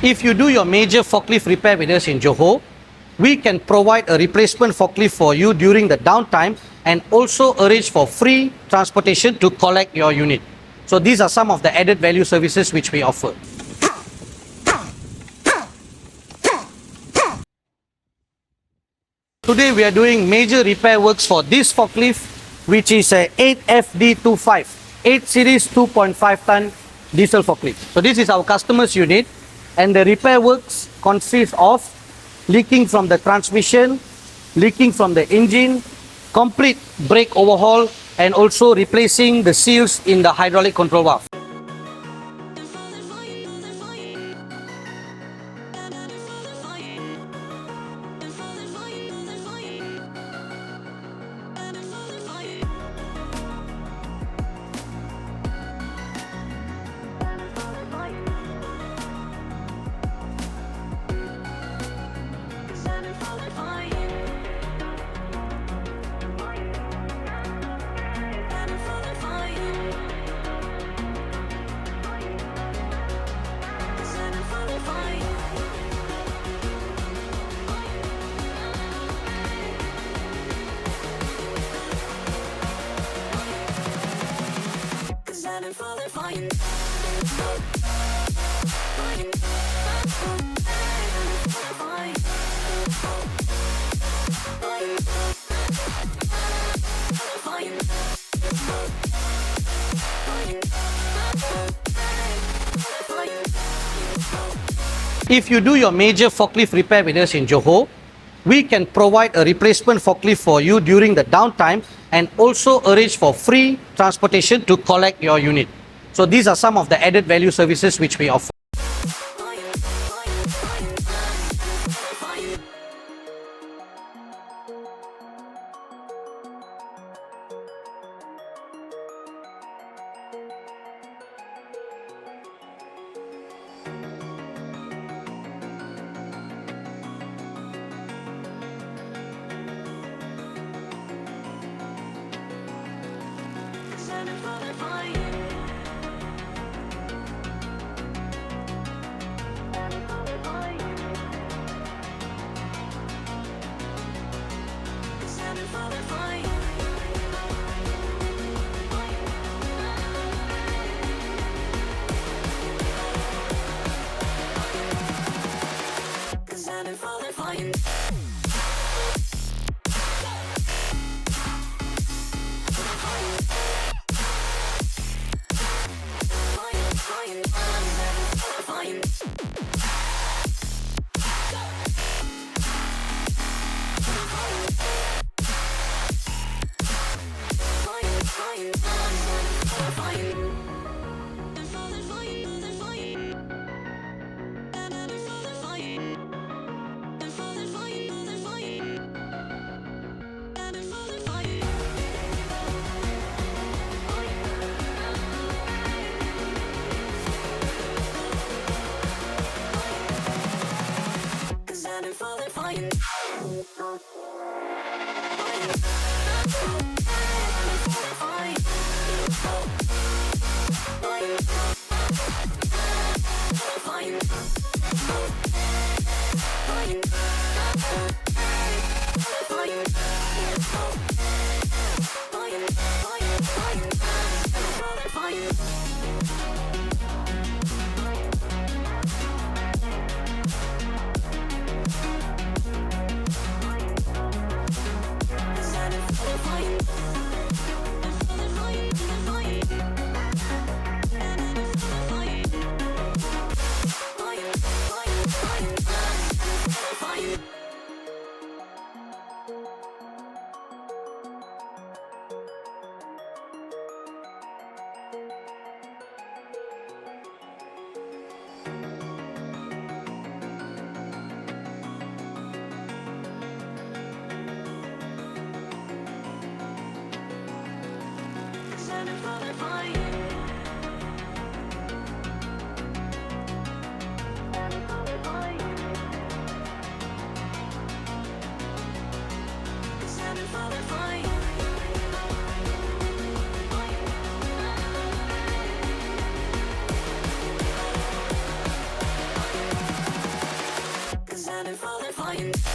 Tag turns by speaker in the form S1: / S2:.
S1: If you do your major forklift repair with us in Johor, we can provide a replacement forklift for you during the downtime and also arrange for free transportation to collect your unit. So these are some of the added value services which we offer. Today we are doing major repair works for this forklift, which is a 8FD25, 8 series 2.5 ton diesel forklift. So this is our customer's unit, and the repair works consist of leaking from the transmission, leaking from the engine, complete brake overhaul, and also replacing the seals in the hydraulic control valve. If you do your major forklift repair with us in Johor, we can provide a replacement forklift for you during the downtime and also arrange for free transportation to collect your unit. So these are some of the added value services which we offer.
S2: Fire.